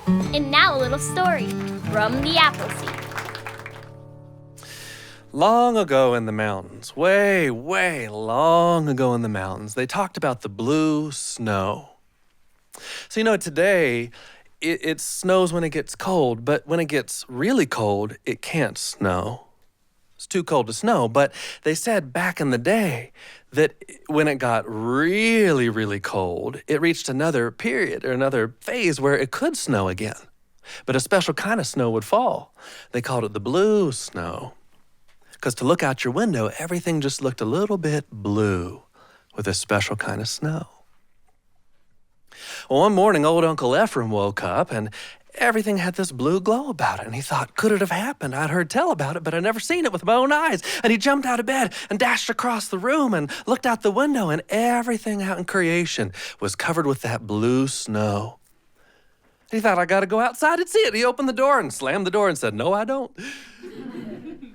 And now a little story from the Appleseed. Long ago in the mountains, way, way long ago in the mountains, they talked about the blue snow. So, today it snows when it gets cold, but when it gets really cold, it can't snow. It's too cold to snow, but they said back in the day that when it got really, really cold, it reached another period or another phase where it could snow again. But a special kind of snow would fall. They called it the blue snow. Because to look out your window, everything just looked a little bit blue with a special kind of snow. Well, one morning, old Uncle Ephraim woke up and everything had this blue glow about it. And he thought, could it have happened? I'd heard tell about it, but I'd never seen it with my own eyes. And he jumped out of bed and dashed across the room and looked out the window, and everything out in creation was covered with that blue snow. He thought, I got to go outside and see it. He opened the door and slammed the door and said, no, I don't.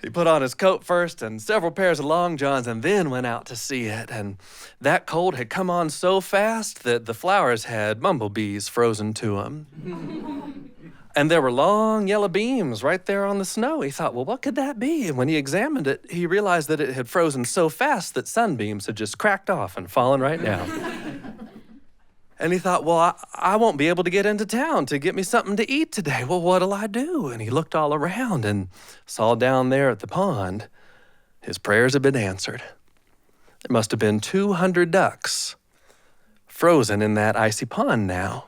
He put on his coat first and several pairs of long johns and then went out to see it. And that cold had come on so fast that the flowers had bumblebees frozen to them. And there were long yellow beams right there on the snow. He thought, well, what could that be? And when he examined it, he realized that it had frozen so fast that sunbeams had just cracked off and fallen right down. And he thought, well, I won't be able to get into town to get me something to eat today. Well, what'll I do? And he looked all around and saw down there at the pond, his prayers had been answered. There must have been 200 ducks frozen in that icy pond now.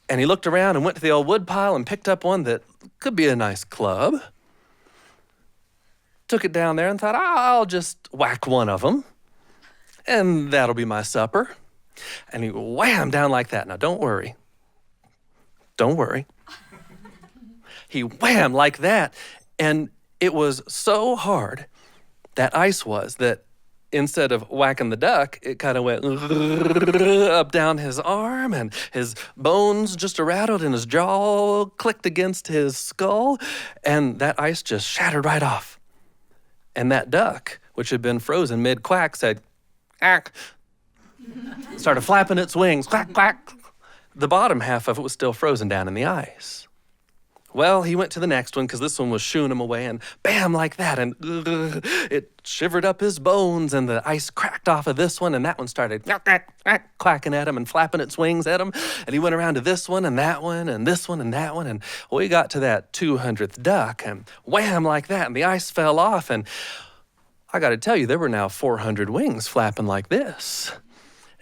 And he looked around and went to the old wood pile and picked up one that could be a nice club. Took it down there and thought, I'll just whack one of them, and that'll be my supper. And he whammed down like that. Now, don't worry. Don't worry. He whammed like that, and it was so hard, that ice was, that instead of whacking the duck, it kind of went up down his arm, and his bones just rattled, and his jaw clicked against his skull, and that ice just shattered right off. And that duck, which had been frozen mid-quack, said, "Quack," started flapping its wings, quack, quack. The bottom half of it was still frozen down in the ice. Well, he went to the next one because this one was shooing him away, and bam, like that, and it shivered up his bones, and the ice cracked off of this one, and that one started quacking at him and flapping its wings at him, and he went around to this one and that one and this one and that one, and we got to that 200th duck, and wham, like that, and the ice fell off, and I got to tell you, there were now 400 wings flapping like this.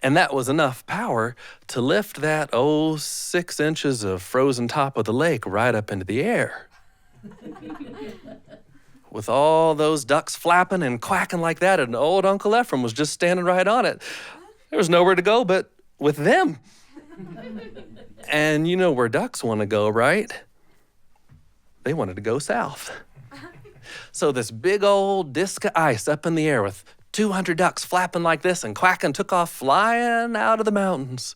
And that was enough power to lift that 6 inches of frozen top of the lake right up into the air. With all those ducks flapping and quacking like that, and old Uncle Ephraim was just standing right on it. There was nowhere to go but with them. And you know where ducks want to go, right? They wanted to go south. So this big old disc of ice up in the air with 200 ducks flapping like this and quacking took off flying out of the mountains.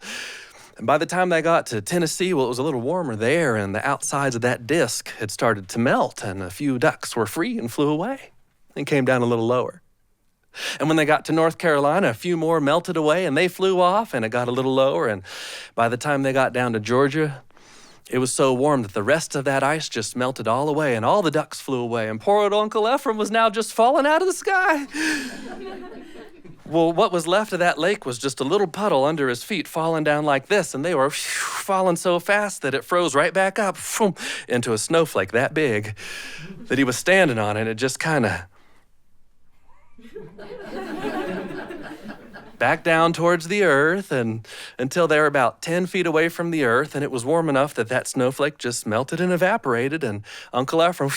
And by the time they got to Tennessee, well, it was a little warmer there, and the outsides of that disc had started to melt, and a few ducks were free and flew away and came down a little lower. And when they got to North Carolina, a few more melted away, and they flew off, and it got a little lower. And by the time they got down to Georgia, it was so warm that the rest of that ice just melted all away, and all the ducks flew away, and poor old Uncle Ephraim was now just falling out of the sky. Well, what was left of that lake was just a little puddle under his feet falling down like this, and they were falling so fast that it froze right back up into a snowflake that big that he was standing on, and it just kind of back down towards the earth, and until they were about 10 feet away from the earth, and it was warm enough that that snowflake just melted and evaporated, and Uncle Ephraim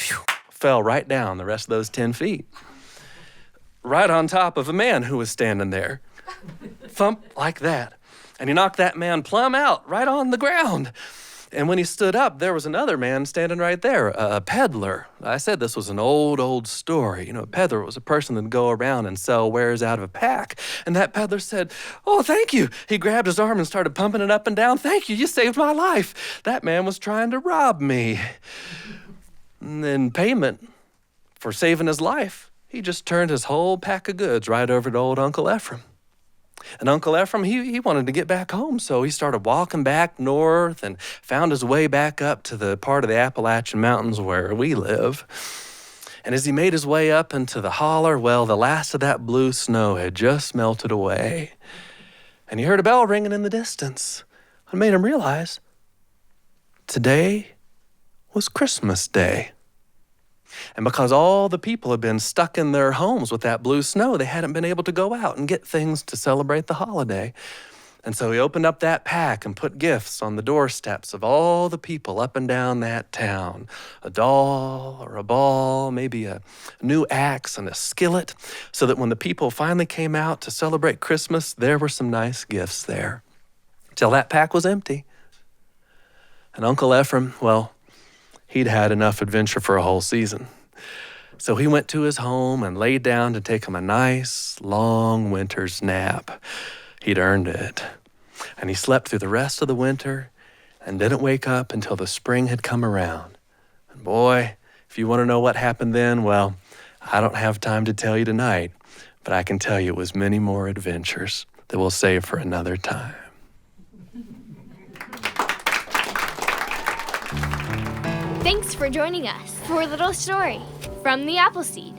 fell right down the rest of those 10 feet. Right on top of a man who was standing there. Thump, like that. And he knocked that man plumb out, right on the ground. And when he stood up, there was another man standing right there, a peddler. I said this was an old story. A peddler was a person that'd go around and sell wares out of a pack. And that peddler said, "Oh, thank you." He grabbed his arm and started pumping it up and down. "Thank you, you saved my life. That man was trying to rob me." And in payment for saving his life, he just turned his whole pack of goods right over to old Uncle Ephraim. And Uncle Ephraim, he wanted to get back home, so he started walking back north and found his way back up to the part of the Appalachian Mountains where we live. And as he made his way up into the holler, well, the last of that blue snow had just melted away. And he heard a bell ringing in the distance. It made him realize today was Christmas Day. And because all the people had been stuck in their homes with that blue snow, they hadn't been able to go out and get things to celebrate the holiday. And so he opened up that pack and put gifts on the doorsteps of all the people up and down that town. A doll or a ball, maybe a new axe and a skillet, so that when the people finally came out to celebrate Christmas, there were some nice gifts there. Till that pack was empty. And Uncle Ephraim, well, he'd had enough adventure for a whole season. So he went to his home and laid down to take him a nice, long winter's nap. He'd earned it. And he slept through the rest of the winter and didn't wake up until the spring had come around. And boy, if you want to know what happened then, well, I don't have time to tell you tonight, but I can tell you it was many more adventures that we'll save for another time. Thanks for joining us for a little story from the Appleseed.